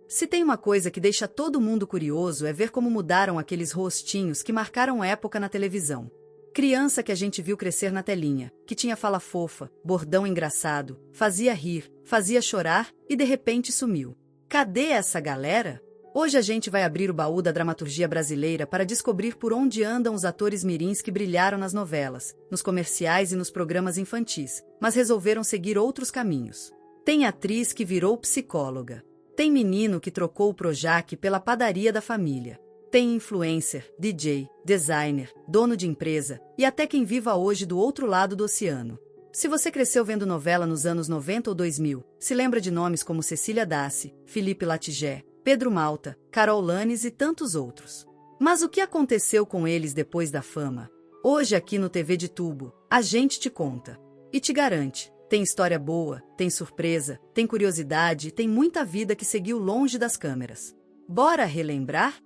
Se tem uma coisa que deixa todo mundo curioso é ver como mudaram aqueles rostinhos que marcaram época na televisão. Criança que a gente viu crescer na telinha, que tinha fala fofa, bordão engraçado, fazia rir, fazia chorar e de repente sumiu. Cadê essa galera? Hoje a gente vai abrir o baú da dramaturgia brasileira para descobrir por onde andam os atores mirins que brilharam nas novelas, nos comerciais e nos programas infantis, mas resolveram seguir outros caminhos. Tem atriz que virou psicóloga. Tem menino que trocou o Projac pela padaria da família. Tem influencer, DJ, designer, dono de empresa e até quem viva hoje do outro lado do oceano. Se você cresceu vendo novela nos anos 90 ou 2000, se lembra de nomes como Cecília Dassi, Felipe Latigé, Pedro Malta, Carol Lanes e tantos outros. Mas o que aconteceu com eles depois da fama? Hoje aqui no TV de Tubo, a gente te conta. E te garante, tem história boa, tem surpresa, tem curiosidade e tem muita vida que seguiu longe das câmeras. Bora relembrar?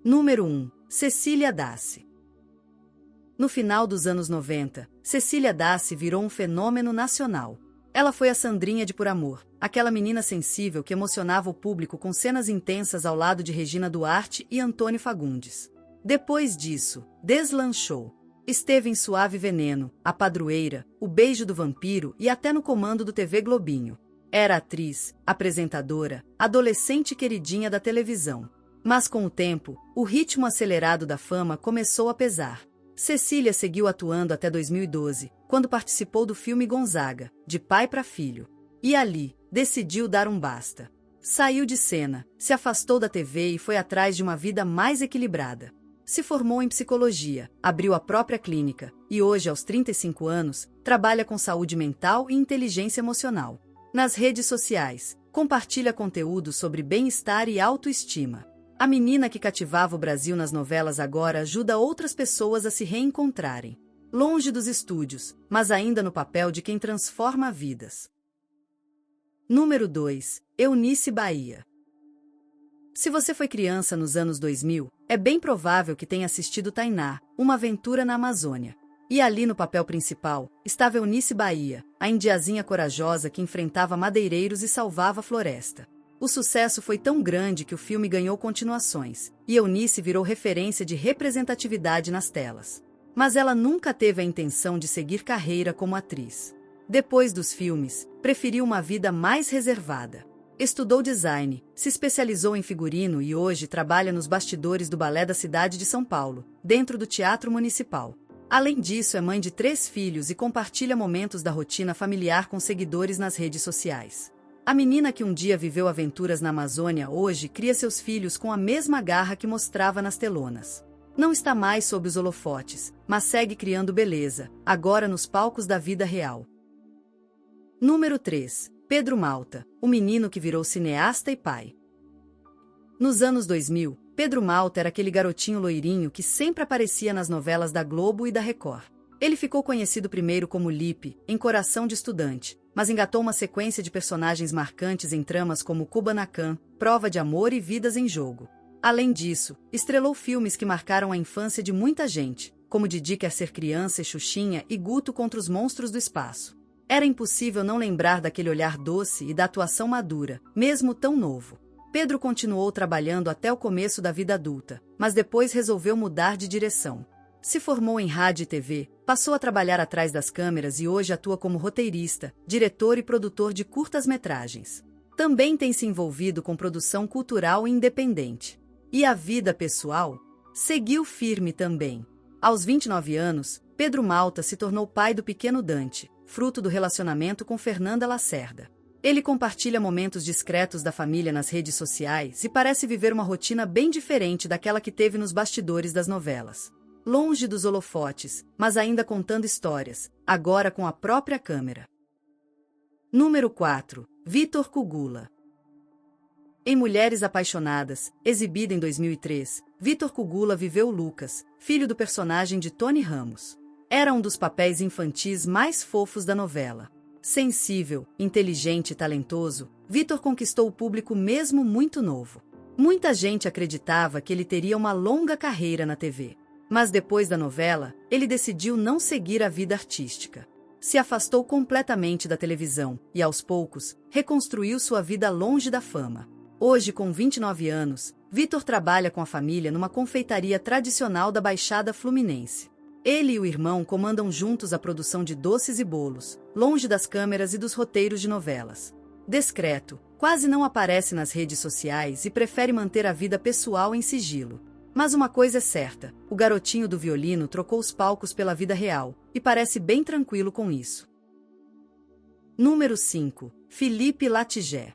Número 1. Cecília Dassi. No final dos anos 90, Cecília Dassi virou um fenômeno nacional. Ela foi a Sandrinha de Por Amor, aquela menina sensível que emocionava o público com cenas intensas ao lado de Regina Duarte e Antônio Fagundes. Depois disso, deslanchou. Esteve em Suave Veneno, A Padroeira, O Beijo do Vampiro e até no comando do TV Globinho. Era atriz, apresentadora, adolescente queridinha da televisão. Mas com o tempo, o ritmo acelerado da fama começou a pesar. Cecília seguiu atuando até 2012, quando participou do filme Gonzaga, de pai para filho. E ali, decidiu dar um basta. Saiu de cena, se afastou da TV e foi atrás de uma vida mais equilibrada. Se formou em psicologia, abriu a própria clínica e hoje, aos 35 anos, trabalha com saúde mental e inteligência emocional. Nas redes sociais, compartilha conteúdo sobre bem-estar e autoestima. A menina que cativava o Brasil nas novelas agora ajuda outras pessoas a se reencontrarem. Longe dos estúdios, mas ainda no papel de quem transforma vidas. Número 2. Eunice Bahia. Se você foi criança nos anos 2000, é bem provável que tenha assistido Tainá, Uma Aventura na Amazônia. E ali no papel principal, estava Eunice Bahia, a indiazinha corajosa que enfrentava madeireiros e salvava a floresta. O sucesso foi tão grande que o filme ganhou continuações, e Eunice virou referência de representatividade nas telas. Mas ela nunca teve a intenção de seguir carreira como atriz. Depois dos filmes, preferiu uma vida mais reservada. Estudou design, se especializou em figurino e hoje trabalha nos bastidores do balé da cidade de São Paulo, dentro do Teatro Municipal. Além disso, é mãe de 3 filhos e compartilha momentos da rotina familiar com seguidores nas redes sociais. A menina que um dia viveu aventuras na Amazônia hoje cria seus filhos com a mesma garra que mostrava nas telonas. Não está mais sob os holofotes, mas segue criando beleza, agora nos palcos da vida real. Número 3. Pedro Malta, o menino que virou cineasta e pai. Nos anos 2000, Pedro Malta era aquele garotinho loirinho que sempre aparecia nas novelas da Globo e da Record. Ele ficou conhecido primeiro como Lipe, em Coração de Estudante, mas engatou uma sequência de personagens marcantes em tramas como Kubanacan, Prova de Amor e Vidas em Jogo. Além disso, estrelou filmes que marcaram a infância de muita gente, como Didi Quer Ser Criança e Xuxinha e Guto contra os Monstros do Espaço. Era impossível não lembrar daquele olhar doce e da atuação madura, mesmo tão novo. Pedro continuou trabalhando até o começo da vida adulta, mas depois resolveu mudar de direção. Se formou em rádio e TV, passou a trabalhar atrás das câmeras e hoje atua como roteirista, diretor e produtor de curtas-metragens. Também tem se envolvido com produção cultural independente. E a vida pessoal? Seguiu firme também. Aos 29 anos, Pedro Malta se tornou pai do pequeno Dante, fruto do relacionamento com Fernanda Lacerda. Ele compartilha momentos discretos da família nas redes sociais e parece viver uma rotina bem diferente daquela que teve nos bastidores das novelas. Longe dos holofotes, mas ainda contando histórias, agora com a própria câmera. Número 4. Vitor Kugula. Em Mulheres Apaixonadas, exibida em 2003, Vitor Kugula viveu Lucas, filho do personagem de Tony Ramos. Era um dos papéis infantis mais fofos da novela. Sensível, inteligente e talentoso, Vitor conquistou o público mesmo muito novo. Muita gente acreditava que ele teria uma longa carreira na TV. Mas depois da novela, ele decidiu não seguir a vida artística. se afastou completamente da televisão e, aos poucos, reconstruiu sua vida longe da fama. Hoje, com 29 anos, Vitor trabalha com a família numa confeitaria tradicional da Baixada Fluminense. Ele e o irmão comandam juntos a produção de doces e bolos, longe das câmeras e dos roteiros de novelas. Discreto, quase não aparece nas redes sociais e prefere manter a vida pessoal em sigilo. Mas uma coisa é certa, o garotinho do violino trocou os palcos pela vida real, e parece bem tranquilo com isso. Número 5. Felipe Latigé.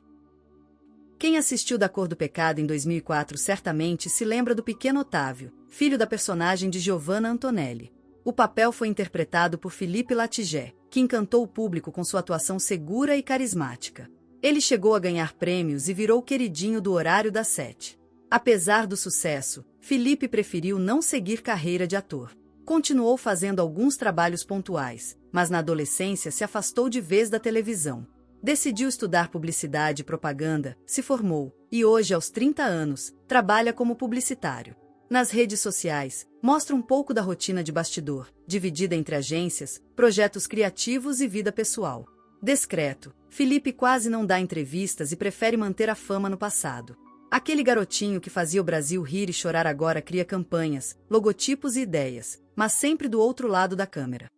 Quem assistiu Da Cor do Pecado em 2004 certamente se lembra do pequeno Otávio, filho da personagem de Giovanna Antonelli. O papel foi interpretado por Felipe Latigé, que encantou o público com sua atuação segura e carismática. Ele chegou a ganhar prêmios e virou o queridinho do horário das 7. Apesar do sucesso, Felipe preferiu não seguir carreira de ator. Continuou fazendo alguns trabalhos pontuais, mas na adolescência se afastou de vez da televisão. Decidiu estudar publicidade e propaganda, se formou, e hoje, aos 30 anos, trabalha como publicitário. Nas redes sociais, mostra um pouco da rotina de bastidor, dividida entre agências, projetos criativos e vida pessoal. Discreto, Felipe quase não dá entrevistas e prefere manter a fama no passado. Aquele garotinho que fazia o Brasil rir e chorar agora cria campanhas, logotipos e ideias, mas sempre do outro lado da câmera.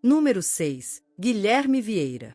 Número 6. Guilherme Vieira.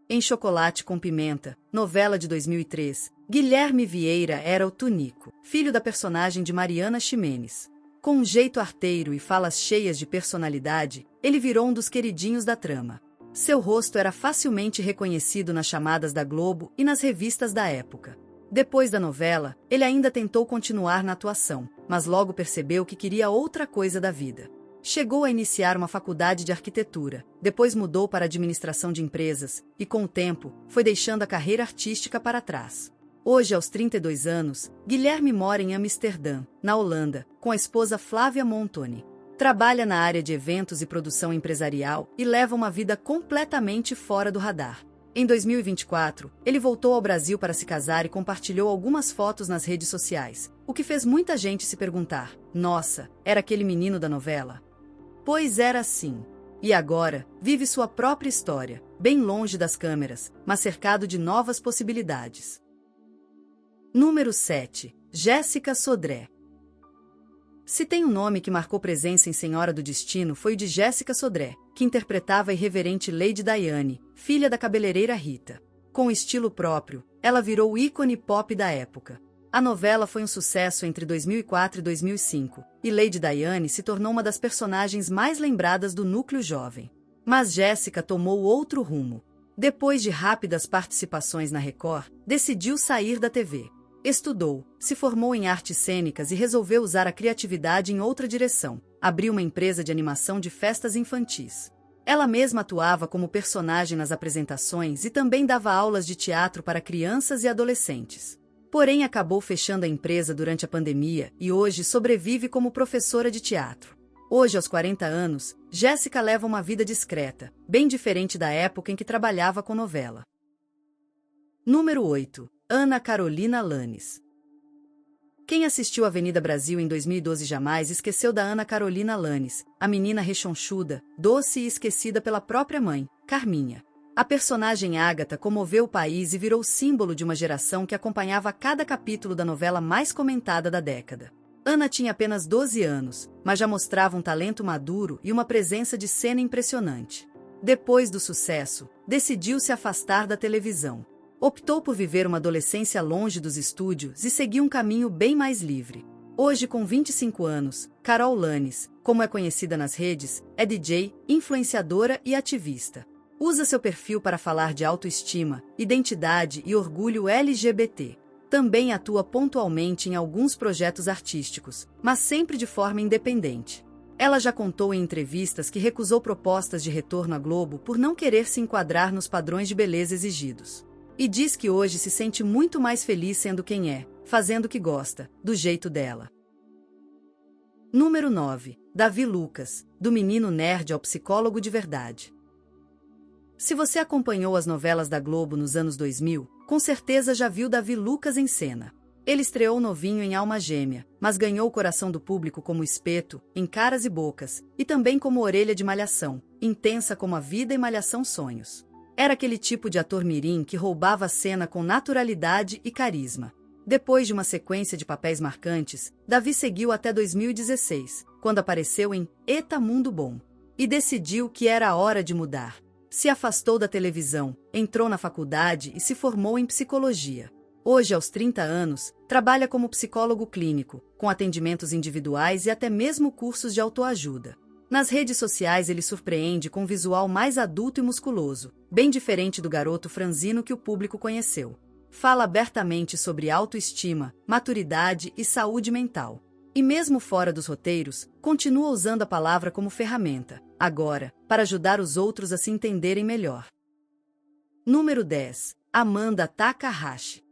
Em Chocolate com Pimenta, novela de 2003, Guilherme Vieira era o Tunico, filho da personagem de Mariana Ximenes. Com um jeito arteiro e falas cheias de personalidade, ele virou um dos queridinhos da trama. Seu rosto era facilmente reconhecido nas chamadas da Globo e nas revistas da época. Depois da novela, ele ainda tentou continuar na atuação, mas logo percebeu que queria outra coisa da vida. Chegou a iniciar uma faculdade de arquitetura, depois mudou para administração de empresas e, com o tempo, foi deixando a carreira artística para trás. Hoje, aos 32 anos, Guilherme mora em Amsterdã, na Holanda, com a esposa Flávia Montoni. Trabalha na área de eventos e produção empresarial e leva uma vida completamente fora do radar. Em 2024, ele voltou ao Brasil para se casar e compartilhou algumas fotos nas redes sociais, o que fez muita gente se perguntar: nossa, era aquele menino da novela? Pois era sim. E agora, vive sua própria história, bem longe das câmeras, mas cercado de novas possibilidades. Número 7. Jéssica Sodré. Se tem um nome que marcou presença em Senhora do Destino foi o de Jéssica Sodré, que interpretava a irreverente Lady Diane, filha da cabeleireira Rita. Com estilo próprio, ela virou o ícone pop da época. A novela foi um sucesso entre 2004 e 2005, e Lady Diane se tornou uma das personagens mais lembradas do núcleo jovem. Mas Jéssica tomou outro rumo. Depois de rápidas participações na Record, decidiu sair da TV. Estudou, se formou em artes cênicas e resolveu usar a criatividade em outra direção. Abriu uma empresa de animação de festas infantis. Ela mesma atuava como personagem nas apresentações e também dava aulas de teatro para crianças e adolescentes. Porém, acabou fechando a empresa durante a pandemia e hoje sobrevive como professora de teatro. Hoje, aos 40 anos, Jéssica leva uma vida discreta, bem diferente da época em que trabalhava com novela. Número 8. Ana Carolina Lannis. Quem assistiu Avenida Brasil em 2012 jamais esqueceu da Ana Carolina Lannis, a menina rechonchuda, doce e esquecida pela própria mãe, Carminha. A personagem Ágata comoveu o país e virou símbolo de uma geração que acompanhava cada capítulo da novela mais comentada da década. Ana tinha apenas 12 anos, mas já mostrava um talento maduro e uma presença de cena impressionante. Depois do sucesso, decidiu se afastar da televisão. Optou por viver uma adolescência longe dos estúdios e seguir um caminho bem mais livre. Hoje, com 25 anos, Carol Lannis, como é conhecida nas redes, é DJ, influenciadora e ativista. Usa seu perfil para falar de autoestima, identidade e orgulho LGBT. Também atua pontualmente em alguns projetos artísticos, mas sempre de forma independente. Ela já contou em entrevistas que recusou propostas de retorno à Globo por não querer se enquadrar nos padrões de beleza exigidos. E diz que hoje se sente muito mais feliz sendo quem é, fazendo o que gosta, do jeito dela. Número 9. Davi Lucas, do menino nerd ao psicólogo de verdade. Se você acompanhou as novelas da Globo nos anos 2000, com certeza já viu Davi Lucas em cena. Ele estreou novinho em Alma Gêmea, mas ganhou o coração do público como Espeto, em Caras e Bocas, e também como Orelha de Malhação, intensa como a vida e Malhação Sonhos. Era aquele tipo de ator mirim que roubava a cena com naturalidade e carisma. Depois de uma sequência de papéis marcantes, Davi seguiu até 2016, quando apareceu em Eta Mundo Bom. E decidiu que era a hora de mudar. Se afastou da televisão, entrou na faculdade e se formou em psicologia. Hoje, aos 30 anos, trabalha como psicólogo clínico, com atendimentos individuais e até mesmo cursos de autoajuda. Nas redes sociais ele surpreende com um visual mais adulto e musculoso, bem diferente do garoto franzino que o público conheceu. Fala abertamente sobre autoestima, maturidade e saúde mental. E mesmo fora dos roteiros, continua usando a palavra como ferramenta, agora, para ajudar os outros a se entenderem melhor. Número 10. Amanda Takahashi.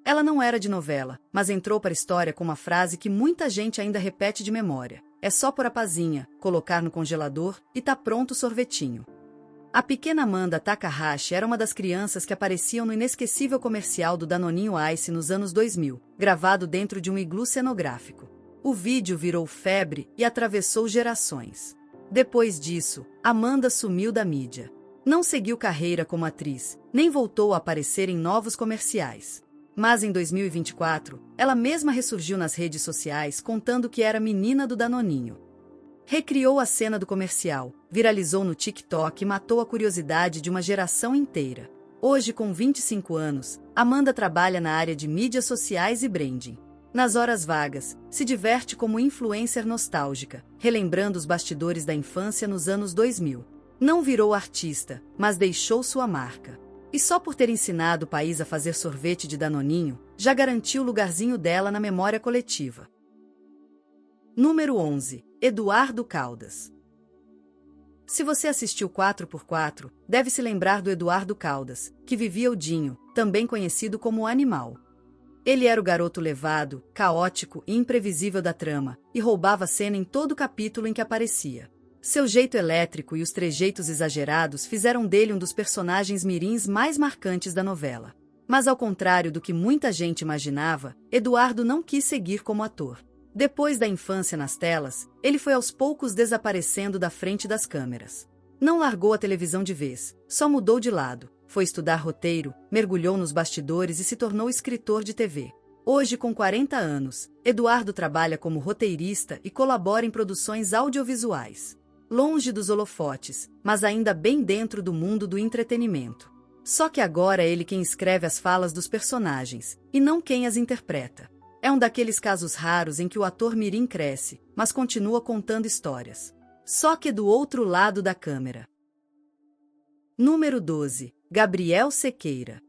Ela não era de novela, mas entrou para a história com uma frase que muita gente ainda repete de memória. É só pôr a pazinha, colocar no congelador e tá pronto o sorvetinho. A pequena Amanda Takahashi era uma das crianças que apareciam no inesquecível comercial do Danoninho Ice nos anos 2000, gravado dentro de um iglu cenográfico. O vídeo virou febre e atravessou gerações. Depois disso, Amanda sumiu da mídia. Não seguiu carreira como atriz, nem voltou a aparecer em novos comerciais. Mas em 2024, ela mesma ressurgiu nas redes sociais contando que era menina do Danoninho. Recriou a cena do comercial, viralizou no TikTok e matou a curiosidade de uma geração inteira. Hoje, com 25 anos, Amanda trabalha na área de mídias sociais e branding. Nas horas vagas, se diverte como influencer nostálgica, relembrando os bastidores da infância nos anos 2000. Não virou artista, mas deixou sua marca. E só por ter ensinado o país a fazer sorvete de Danoninho, já garantiu o lugarzinho dela na memória coletiva. Número 11. Eduardo Caldas. Se você assistiu 4x4, deve se lembrar do Eduardo Caldas, que vivia o Dinho, também conhecido como o Animal. Ele era o garoto levado, caótico e imprevisível da trama, e roubava a cena em todo capítulo em que aparecia. Seu jeito elétrico e os trejeitos exagerados fizeram dele um dos personagens mirins mais marcantes da novela. Mas ao contrário do que muita gente imaginava, Eduardo não quis seguir como ator. Depois da infância nas telas, ele foi aos poucos desaparecendo da frente das câmeras. Não largou a televisão de vez, só mudou de lado, foi estudar roteiro, mergulhou nos bastidores e se tornou escritor de TV. Hoje, com 40 anos, Eduardo trabalha como roteirista e colabora em produções audiovisuais. Longe dos holofotes, mas ainda bem dentro do mundo do entretenimento. Só que agora é ele quem escreve as falas dos personagens, e não quem as interpreta. É um daqueles casos raros em que o ator mirim cresce, mas continua contando histórias. Só que do outro lado da câmera. Número 12. Gabriel Sequeira.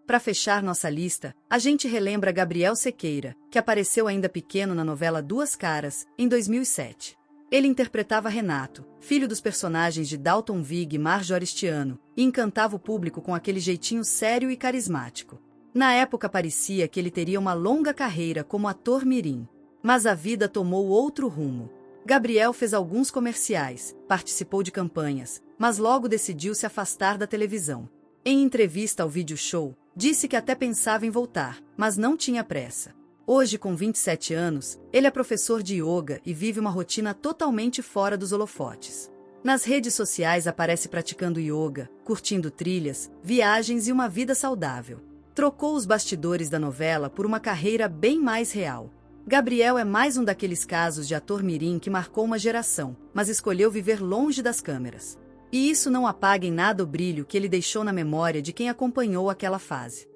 Para fechar nossa lista, a gente relembra Gabriel Sequeira, que apareceu ainda pequeno na novela Duas Caras, em 2007. Ele interpretava Renato, filho dos personagens de Dalton Vig e Marjo Aristiano, e encantava o público com aquele jeitinho sério e carismático. Na época parecia que ele teria uma longa carreira como ator mirim. Mas a vida tomou outro rumo. Gabriel fez alguns comerciais, participou de campanhas, mas logo decidiu se afastar da televisão. Em entrevista ao Vídeo Show, disse que até pensava em voltar, mas não tinha pressa. Hoje, com 27 anos, ele é professor de yoga e vive uma rotina totalmente fora dos holofotes. Nas redes sociais aparece praticando yoga, curtindo trilhas, viagens e uma vida saudável. Trocou os bastidores da novela por uma carreira bem mais real. Gabriel é mais um daqueles casos de ator mirim que marcou uma geração, mas escolheu viver longe das câmeras. E isso não apaga em nada o brilho que ele deixou na memória de quem acompanhou aquela fase.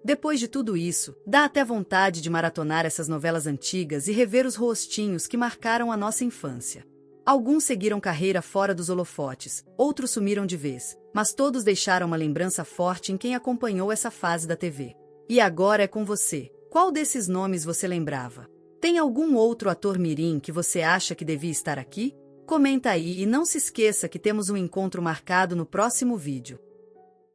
Depois de tudo isso, dá até vontade de maratonar essas novelas antigas e rever os rostinhos que marcaram a nossa infância. Alguns seguiram carreira fora dos holofotes, outros sumiram de vez, mas todos deixaram uma lembrança forte em quem acompanhou essa fase da TV. E agora é com você. Qual desses nomes você lembrava? Tem algum outro ator mirim que você acha que devia estar aqui? Comenta aí e não se esqueça que temos um encontro marcado no próximo vídeo.